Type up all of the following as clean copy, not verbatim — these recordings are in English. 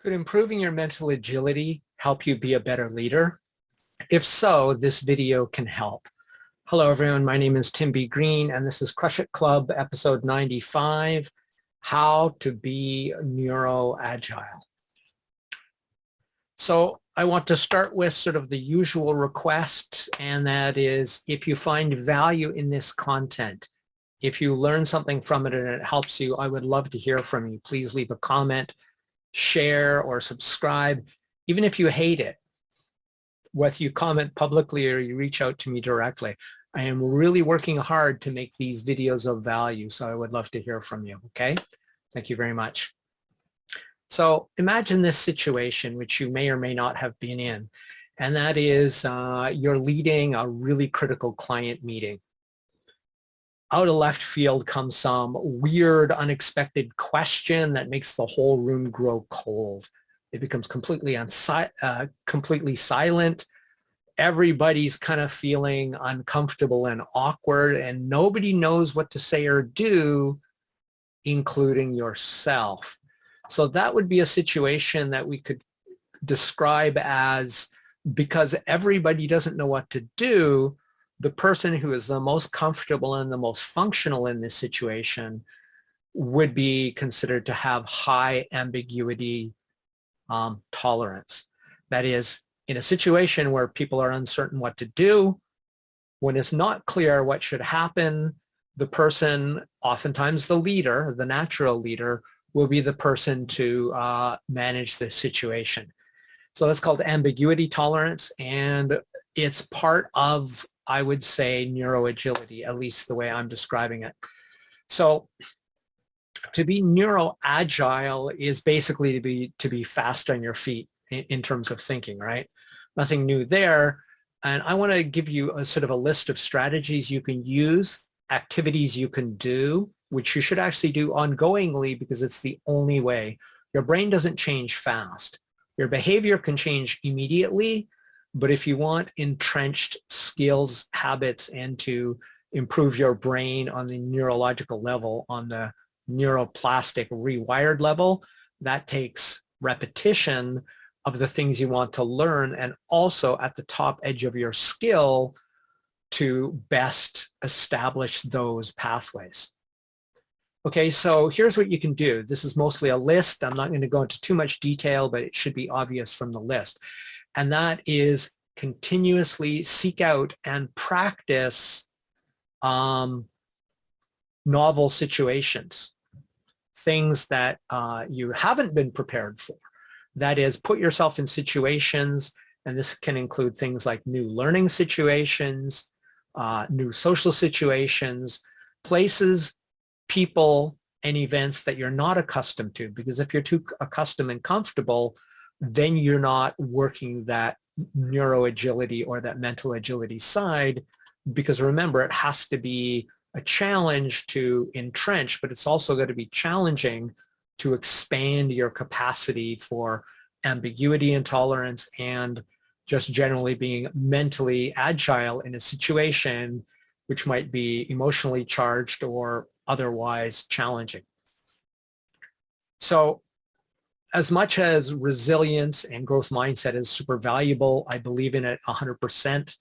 Could improving your mental agility help you be a better leader? If so, this video can help. Hello everyone, my name is 𝗏𝗵 and this is Crush It Club episode 95, How to Be Neuro-Agile. So I want to start with sort of the usual request, and that is if you find value in this content, if you learn something from it and it helps you, I would love to hear from you. Please leave a comment, share, or subscribe. Even if you hate it, whether you comment publicly or you reach out to me directly, I am really working hard to make these videos of value, so I would love to hear from you, okay? Thank you very much. So imagine this situation, which you may or may not have been in, and that is you're leading a really critical client meeting. Out of left field comes some weird, unexpected question that makes the whole room grow cold. It becomes completely silent. Everybody's kind of feeling uncomfortable and awkward, and nobody knows what to say or do, including yourself. So that would be a situation that we could describe as, because everybody doesn't know what to do, the person who is the most comfortable and the most functional in this situation would be considered to have high ambiguity tolerance. That is, in a situation where people are uncertain what to do, when it's not clear what should happen, the person, oftentimes the leader, the natural leader, will be the person to manage this situation. So that's called ambiguity tolerance, and it's part of, I would say, neuroagility, at least the way I'm describing it. So to be neuro-agile is basically to be fast on your feet in terms of thinking, right? Nothing new there. And I want to give you a sort of a list of strategies you can use, activities you can do, which you should actually do ongoingly because it's the only way. Your brain doesn't change fast. Your behavior can change immediately, but if you want entrenched skills, habits, and to improve your brain on the neurological level, on the neuroplastic rewired level, that takes repetition of the things you want to learn, and also at the top edge of your skill to best establish those pathways. Okay, so here's what you can do. This is mostly a list. I'm not going to go into too much detail, but it should be obvious from the list. And that is continuously seek out and practice novel situations, things that you haven't been prepared for. That is, put yourself in situations, and this can include things like new learning situations, new social situations, places, people, and events that you're not accustomed to. Because if you're too accustomed and comfortable, then you're not working that neuroagility or that mental agility side, because remember, it has to be a challenge to entrench, but it's also going to be challenging to expand your capacity for ambiguity intolerance and just generally being mentally agile in a situation which might be emotionally charged or otherwise challenging. So as much as resilience and growth mindset is super valuable, I believe in it 100%,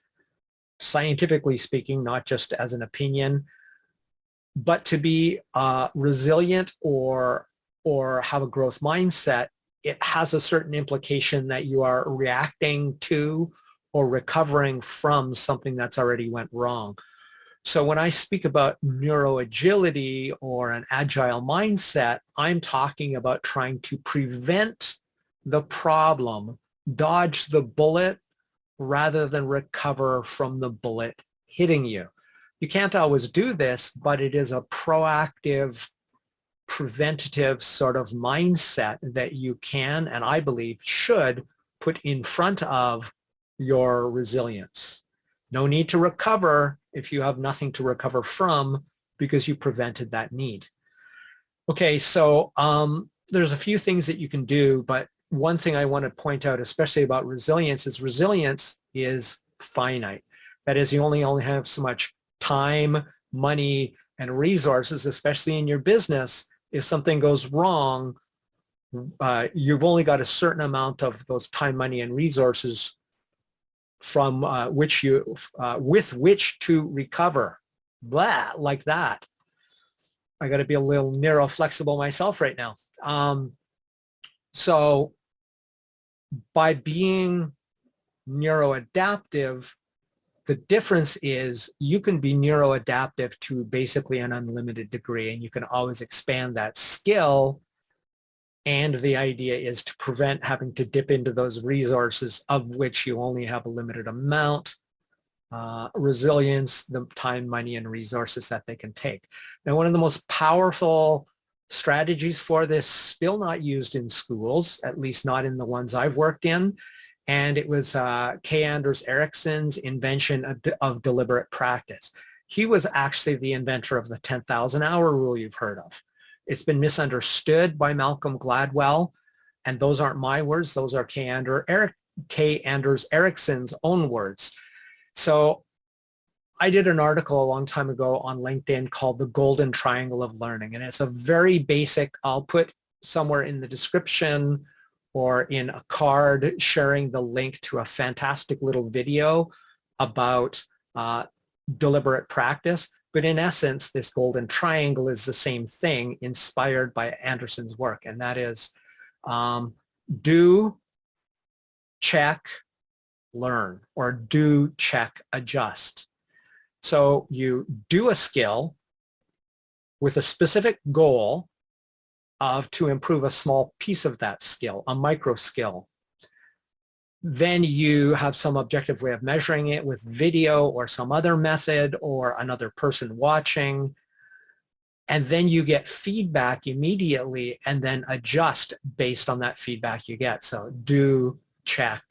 scientifically speaking, not just as an opinion. But to be resilient or have a growth mindset, it has a certain implication that you are reacting to or recovering from something that's already went wrong. So when I speak about neuroagility or an agile mindset, I'm talking about trying to prevent the problem, dodge the bullet, rather than recover from the bullet hitting you. You can't always do this, but it is a proactive, preventative sort of mindset that you can, and I believe should, put in front of your resilience. No need to recover if you have nothing to recover from because you prevented that need. Okay, so there's a few things that you can do, but one thing I want to point out, especially about resilience is finite. That is, you only have so much time, money, and resources, especially in your business. If something goes wrong, you've only got a certain amount of those time, money, and resources from with which to recover. Blah, like that. I got to be a little neuro-flexible myself right now. So by being neuroadaptive, the difference is you can be neuroadaptive to basically an unlimited degree, and you can always expand that skill. And the idea is to prevent having to dip into those resources of which you only have a limited amount. Resilience, the time, money, and resources that they can take. Now, one of the most powerful strategies for this, still not used in schools, at least not in the ones I've worked in, and it was 𝘂𝗏𝗏𝗏's invention of deliberate practice. He was actually the inventor of the 10,000 hour rule you've heard of. It's been misunderstood by Malcolm Gladwell, and those aren't my words, those are 𝘂𝗏𝗏𝗏's own words. So I did an article a long time ago on LinkedIn called The Golden Triangle of Learning, and it's a very basic, I'll put somewhere in the description or in a card sharing the link to a fantastic little video about deliberate practice. But in essence, this golden triangle is the same thing inspired by Anderson's work, and that is do, check, learn, or do, check, adjust. So you do a skill with a specific goal to improve a small piece of that skill, a micro skill. Then you have some objective way of measuring it with video or some other method or another person watching. And then you get feedback immediately and then adjust based on that feedback you get. So do, check,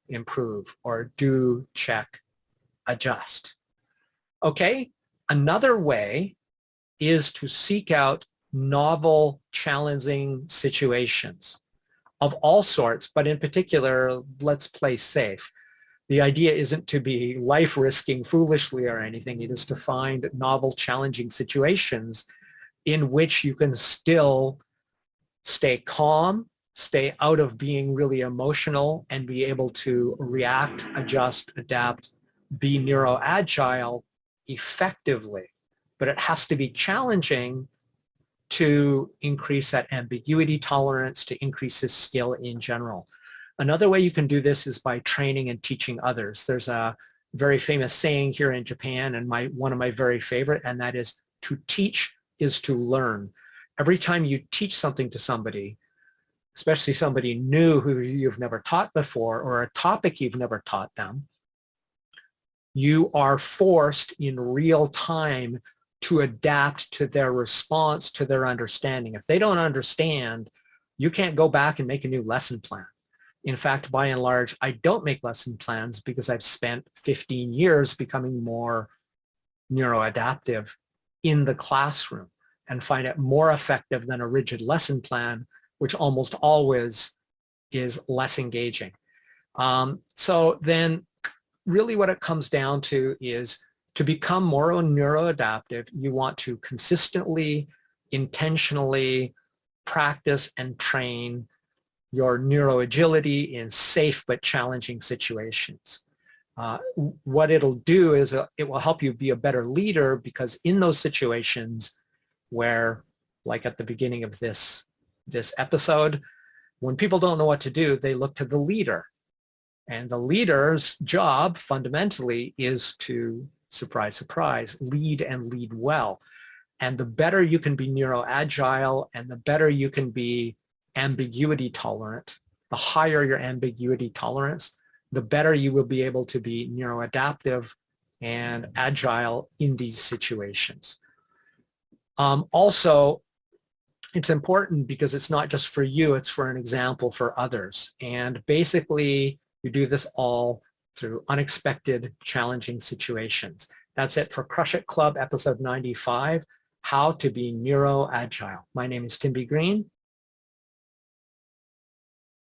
improve, or do, check, adjust. Okay, another way is to seek out novel, challenging situations of all sorts, but in particular, let's play safe. The idea isn't to be life-risking foolishly or anything. It is to find novel, challenging situations in which you can still stay calm, stay out of being really emotional, and be able to react, adjust, adapt, be neuro-agile effectively. But it has to be challenging to increase that ambiguity tolerance, to increase his skill in general. Another way you can do this is by training and teaching others. There's a very famous saying here in Japan, and one of my very favorite, and that is, to teach is to learn. Every time you teach something to somebody, especially somebody new who you've never taught before, or a topic you've never taught them, you are forced in real time to adapt to their response, to their understanding. If they don't understand, you can't go back and make a new lesson plan. In fact, by and large, I don't make lesson plans because I've spent 15 years becoming more neuroadaptive in the classroom and find it more effective than a rigid lesson plan, which almost always is less engaging. So then really what it comes down to is, to become more neuroadaptive, you want to consistently, intentionally practice and train your neuroagility in safe but challenging situations. What it'll do is it will help you be a better leader, because in those situations where, like at the beginning of this episode, when people don't know what to do, they look to the leader. And the leader's job fundamentally is to, surprise, surprise, lead and lead well. And the better you can be neuro-agile and the better you can be ambiguity tolerant, the higher your ambiguity tolerance, the better you will be able to be neuroadaptive and agile in these situations. Also, it's important because it's not just for you, it's for an example for others. And basically, you do this all through unexpected, challenging situations. That's it for Crush It Club, episode 95, How to be Neuro-Agile. My name is Tim B. Green.